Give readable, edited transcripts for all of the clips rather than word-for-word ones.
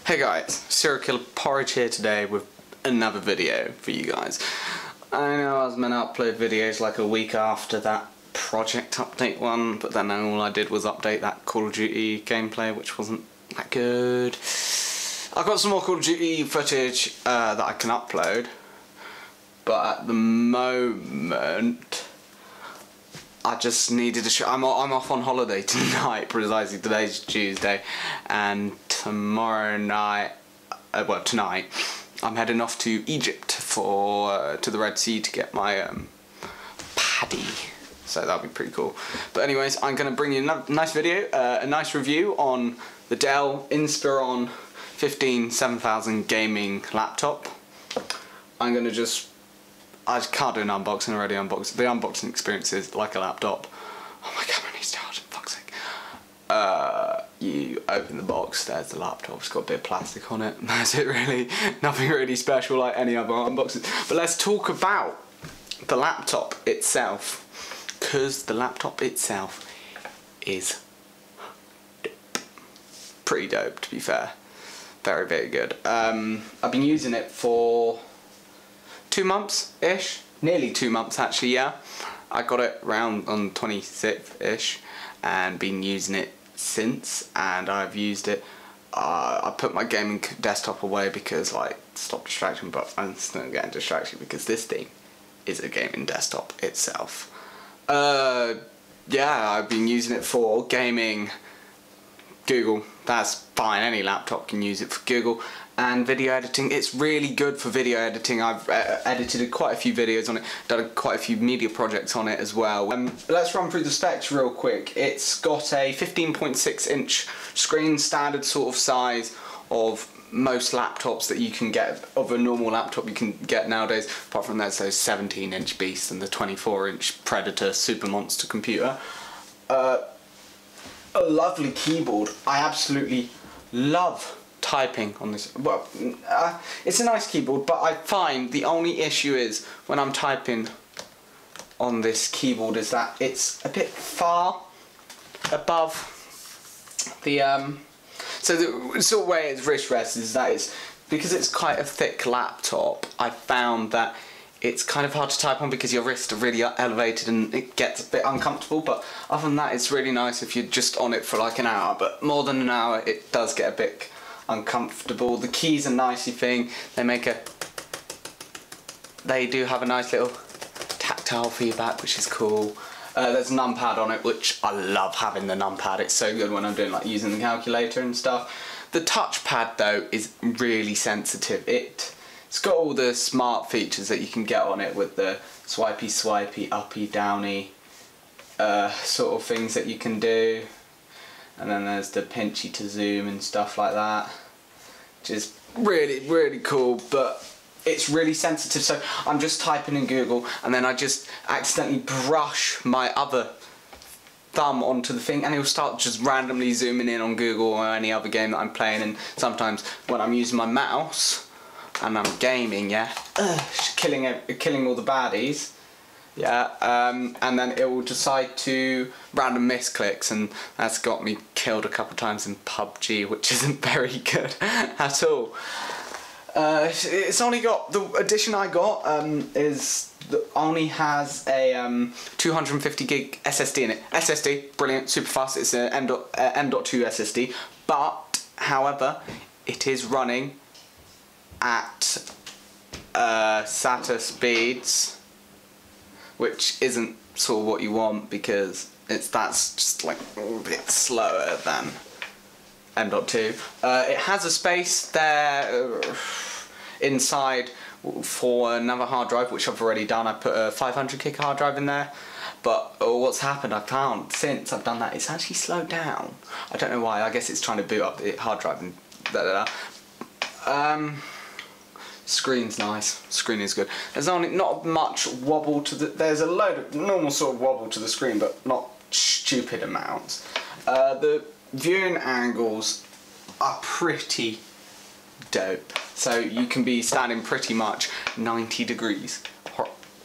Hey guys, Killers Porridge here today with another video for you guys. I know I was meant to upload videos like a week after that project update one, but then all I did was update that Call of Duty gameplay, which wasn't that good. I've got some more Call of Duty footage that I can upload, but at the moment I just needed to show. I'm off on holiday tonight, precisely. Today's Tuesday, and tomorrow night, well tonight, I'm heading off to Egypt to the Red Sea to get my paddy. So that'll be pretty cool. But anyways, I'm going to bring you a nice video, a nice review on the Dell Inspiron 7000 gaming laptop. I'm going to I can't do an unboxing already. The unboxing experience is like a laptop. Oh, my camera needs charging, fuck's sake. You open the box, there's the laptop. It's got a bit of plastic on it. That's it really. Nothing really special like any other unboxing. But let's talk about the laptop itself, because the laptop itself is pretty dope, to be fair. Very, very good. I've been using it for 2 months-ish, nearly 2 months actually, yeah. I got it around on 26th-ish and been using it since, and I've used it. I put my gaming desktop away because, like, stop distraction, but I'm still getting distraction because this thing is a gaming desktop itself. Yeah, I've been using it for gaming, Google, that's fine, any laptop can use it for Google, and video editing. It's really good for video editing. I've edited quite a few videos on it, done quite a few media projects on it as well. Let's run through the specs real quick. It's got a 15.6 inch screen, standard sort of size of most laptops that you can get, of a normal laptop you can get nowadays, apart from those 17 inch beasts and the 24 inch Predator super monster computer. A lovely keyboard. I absolutely love typing on this. Well, it's a nice keyboard, but I find the only issue is when I'm typing on this keyboard is that it's a bit far above the so the sort of way its wrist rests is that it's, because it's quite a thick laptop, I found that it's kind of hard to type on because your wrists are really elevated and it gets a bit uncomfortable. But other than that, it's really nice if you're just on it for like an hour, but more than an hour it does get a bit uncomfortable. The keys are nicey thing. They do have a nice little tactile feedback, which is cool. There's a numpad on it, which I love having the numpad. It's so good when I'm doing like using the calculator and stuff. The touchpad though is really sensitive. It's got all the smart features that you can get on it with the swipey, uppy, downy sort of things that you can do. And then there's the pinchy to zoom and stuff like that, which is really, really cool, but it's really sensitive. So I'm just typing in Google and then I just accidentally brush my other thumb onto the thing and it'll start just randomly zooming in on Google or any other game that I'm playing. And sometimes when I'm using my mouse and I'm gaming, yeah, killing all the baddies, yeah, and then it will decide to random misclicks, and that's got me killed a couple times in PUBG, which isn't very good at all. It's only got, the edition I got only has a 250 gig SSD in it. SSD, brilliant, super fast. It's an M.2 SSD, but however, it is running at SATA speeds, which isn't sort of what you want because that's just like a bit slower than M.2. It has a space there inside for another hard drive, which I've already done. I put a 500 gig hard drive in there, but what's happened, I found since I've done that, it's actually slowed down. I don't know why. I guess it's trying to boot up the hard drive and Screen's nice. Screen is good. There's only not much wobble to the. There's a load of normal sort of wobble to the screen, but not stupid amounts. The viewing angles are pretty dope. So you can be standing pretty much 90 degrees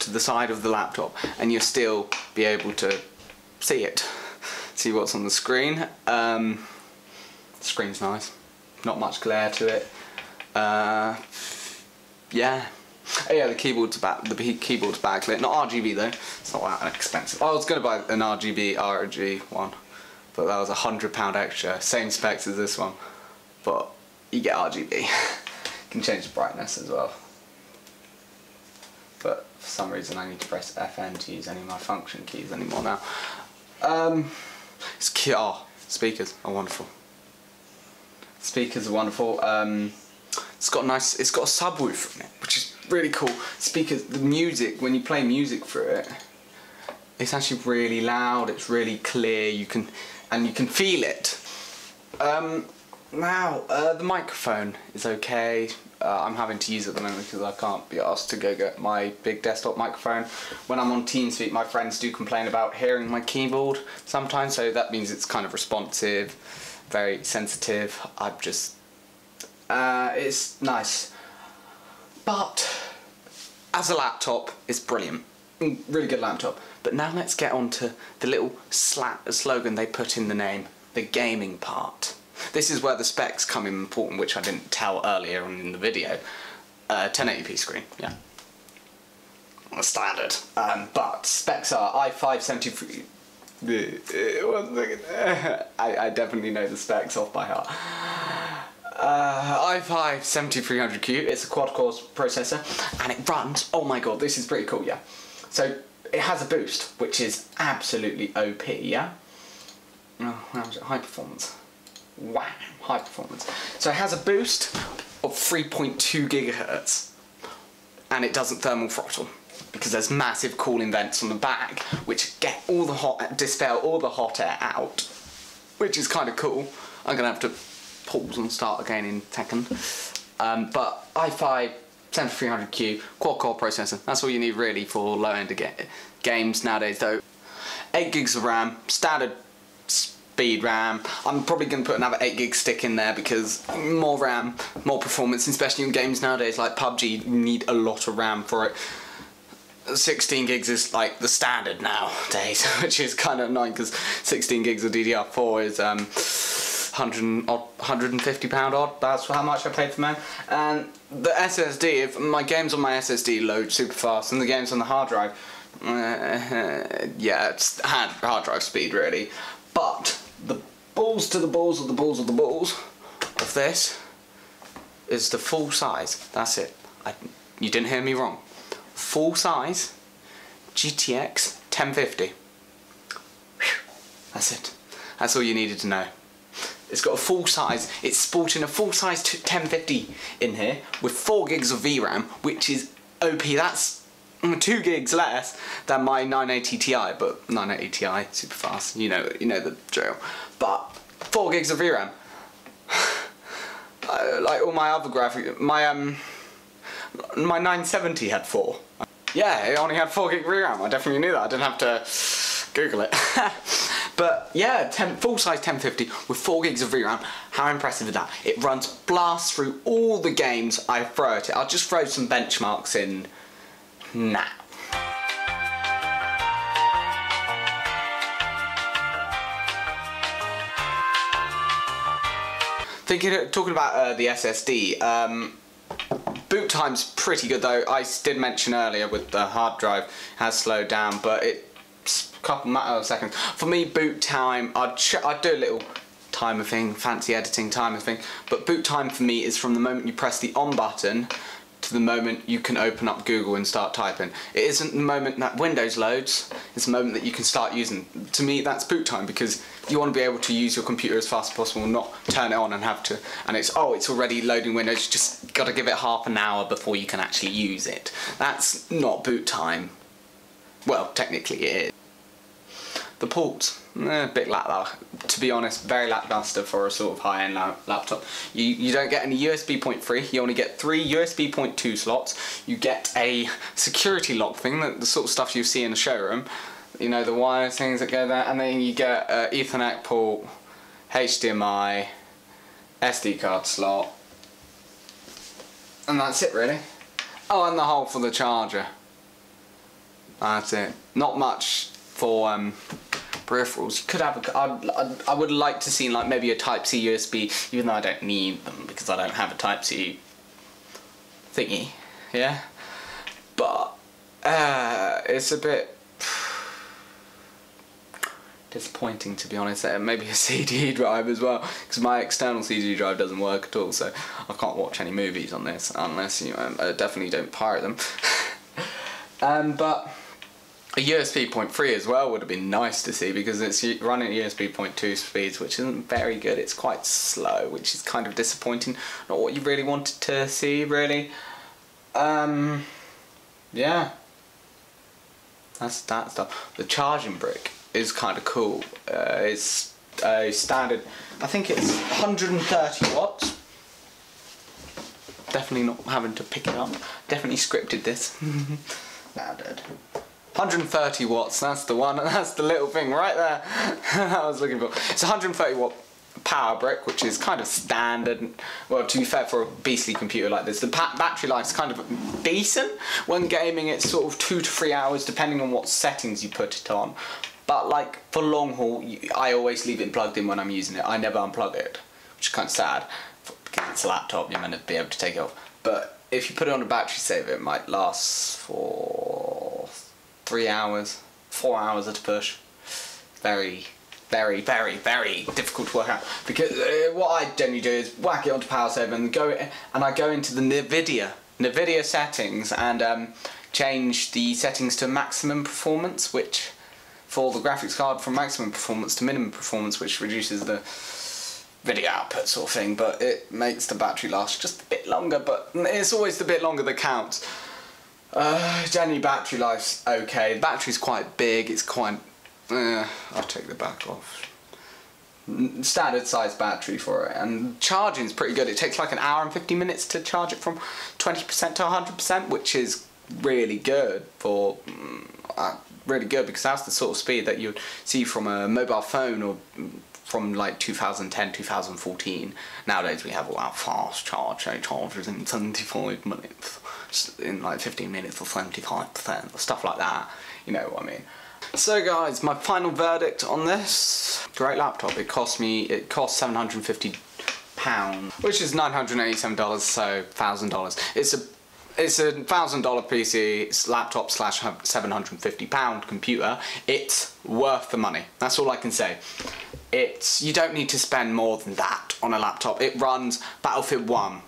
to the side of the laptop, and you'll still be able to see it. See what's on the screen. Screen's nice. not much glare to it. Yeah. Oh yeah, the keyboard's backlit. Not RGB though. It's not that expensive. I was gonna buy an RG one, but that was £100 extra. Same specs as this one, but you get RGB. You can change the brightness as well. But for some reason I need to press FN to use any of my function keys anymore now. Speakers are wonderful. Speakers are wonderful. It's got a subwoofer in it, which is really cool. Speakers, the music, when you play music through it, it's actually really loud. It's really clear. You can feel it. Now the microphone is okay. I'm having to use it at the moment because I can't be asked to go get my big desktop microphone. When I'm on TeamSpeak, my friends do complain about hearing my keyboard sometimes, so that means it's kind of responsive, very sensitive. It's nice. But as a laptop, it's brilliant. Really good laptop. But now let's get on to the little slogan they put in the name, the gaming part. This is where the specs come in important, which I didn't tell earlier on in the video. 1080p screen, yeah. Standard. But specs are i5 73... I definitely know the specs off by heart. i5 7300Q, it's a quad-core processor, and it runs, oh my god, this is pretty cool, yeah. So, it has a boost, which is absolutely OP, yeah? Oh, how was it? High performance. Wow, high performance. So it has a boost of 3.2 gigahertz, and it doesn't thermal throttle because there's massive cooling vents on the back which get all the dispel all the hot air out, which is kind of cool. I'm gonna have to pause and start again in a second. But i5 7300Q quad-core processor. That's all you need really for low-end games nowadays, though. 8 gigs of RAM, standard speed RAM. I'm probably going to put another 8 gig stick in there because more RAM, more performance, especially in games nowadays like PUBG, you need a lot of RAM for it. 16 gigs is like the standard nowadays, which is kind of annoying because 16 gigs of DDR4 is £150 odd. That's how much I paid for mine. And the SSD, if my games on my SSD load super fast, and the games on the hard drive, yeah, it's hard drive speed really. But the balls to the balls of the balls of the balls of this is the full size. That's it. You didn't hear me wrong. Full size GTX 1050. That's it. That's all you needed to know. It's got a full size. It's sporting a full size 1050 in here with 4 gigs of VRAM, which is OP. That's 2 gigs less than my 980 Ti, but 980 Ti super fast. You know the drill. But 4 gigs of VRAM. Like all my other graphics, my 970 had 4. Yeah, it only had 4 gig VRAM. I definitely knew that. I didn't have to Google it. But yeah, full size 1050 with 4 gigs of VRAM. How impressive is that? It runs blast through all the games I throw at it. I'll just throw some benchmarks in now. Talking about the SSD, boot time's pretty good though. I did mention earlier with the hard drive has slowed down, but it's a couple of seconds. For me, boot time, I'd do a little timer thing, fancy editing timer thing, but boot time for me is from the moment you press the on button to the moment you can open up Google and start typing. It isn't the moment that Windows loads, it's the moment that you can start using. To me, that's boot time because you want to be able to use your computer as fast as possible, not turn it on and have to, and it's already loading Windows, you just got to give it half an hour before you can actually use it. That's not boot time. Well, technically it is. The ports, a bit lackluster, to be honest, very lackluster for a sort of high-end laptop. You don't get any USB 0.3, you only get 3 USB 0.2 slots. You get a security lock thing, the sort of stuff you see in a showroom. You know, the wire things that go there, and then you get Ethernet port, HDMI, SD card slot, and that's it really. Oh, and the hole for the charger. That's it. Not much for peripherals. You could have I would like to see like maybe a Type-C USB, even though I don't need them because I don't have a Type-C thingy, yeah? But it's a bit disappointing, to be honest. Maybe a CD drive as well, because my external CD drive doesn't work at all, so I can't watch any movies on this unless you definitely don't pirate them. But a USB 0.3 as well would have been nice to see, because it's running at USB 0.2 speeds, which isn't very good. It's quite slow, which is kind of disappointing. Not what you really wanted to see, really. Yeah, that's that stuff. The charging brick is kind of cool. It's a standard, I think it's 130 watts. Definitely not having to pick it up. Definitely scripted this. Standard. 130 watts, that's the one, that's the little thing right there that I was looking for. It's a 130 watt power brick, which is kind of standard. Well, to be fair, for a beastly computer like this, the battery life's kind of decent. When gaming, it's sort of 2 to 3 hours, depending on what settings you put it on. But like for long haul, I always leave it plugged in when I'm using it. I never unplug it, which is kind of sad, because it's a laptop, you're meant to be able to take it off. But if you put it on a battery saver, it might last for 3 hours, 4 hours at a push. Very, very, very, very difficult to work out, because what I generally do is whack it onto power saver and I go into the NVIDIA settings and change the settings to maximum performance, which for the graphics card, from maximum performance to minimum performance, which reduces the video output sort of thing, but it makes the battery last just a bit longer, but it's always the bit longer that counts. Generally battery life's okay. The battery's quite big, it's quite, I'll take the back off. Standard size battery for it, and charging's pretty good. It takes like 1 hour and 50 minutes to charge it from 20% to 100%, which is really good for, really good, because that's the sort of speed that you'd see from a mobile phone or from like 2010, 2014. Nowadays we have all our fast chargers in 75 minutes, in like 15 minutes or 75%, stuff like that, you know what I mean. So guys, my final verdict on this great laptop. It cost £750, which is $987, so $1,000. It's a $1,000 PC, it's laptop slash £750 computer. It's worth the money. That's all I can say. You don't need to spend more than that on a laptop. It runs Battlefield 1,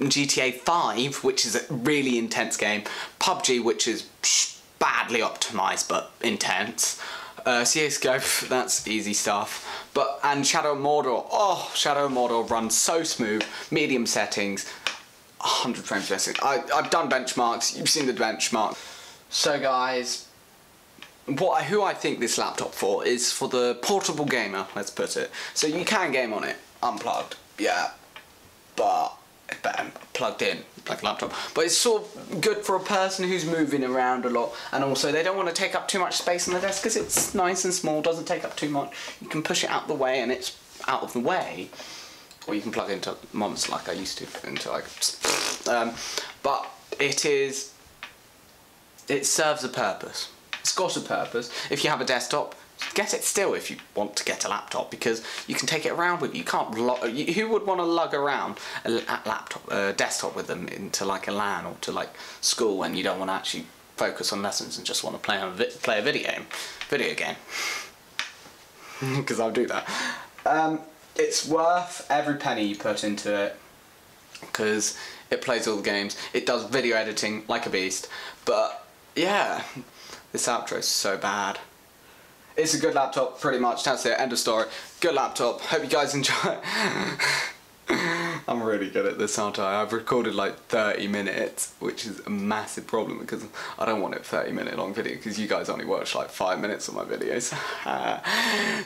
GTA 5, which is a really intense game, PUBG, which is badly optimized but intense, CSGO, that's easy stuff, and Shadow of Mordor. Oh, Shadow of Mordor runs so smooth, medium settings, 100 frames per second. I've done benchmarks, you've seen the benchmark. So guys, who I think this laptop for is for the portable gamer, let's put it. So you can game on it, unplugged, yeah, but it's better plugged in, like a laptop. But it's sort of good for a person who's moving around a lot, and also they don't want to take up too much space on the desk, because it's nice and small, doesn't take up too much. You can push it out the way and it's out of the way. Or you can plug it into mods like I used to, into like, but it serves a purpose. It's got a purpose. If you have a desktop, get it still if you want to get a laptop, because you can take it around with you. You can't who would want to lug around a desktop with them into like a LAN or to like school when you don't want to actually focus on lessons and just want to play a video game? Because I'll do that. It's worth every penny you put into it, because it plays all the games. It does video editing like a beast. But yeah, this outro is so bad. It's a good laptop, pretty much. That's it, end of story. Good laptop. Hope you guys enjoy it. I'm really good at this, aren't I? I've recorded like 30 minutes, which is a massive problem, because I don't want a 30-minute long video, because you guys only watch like 5 minutes of my videos.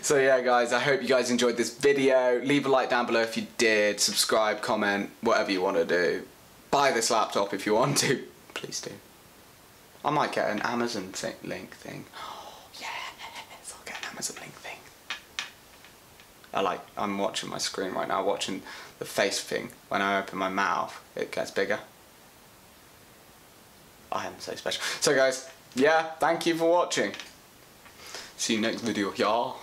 So yeah guys, I hope you guys enjoyed this video. Leave a like down below if you did. Subscribe, comment, whatever you want to do. Buy this laptop if you want to. Please do. I might get an Amazon link thing. Oh yes, I'll get an Amazon link thing. I'm watching my screen right now, watching the face thing. When I open my mouth, it gets bigger. I am so special. So guys, yeah, thank you for watching. See you next video, y'all.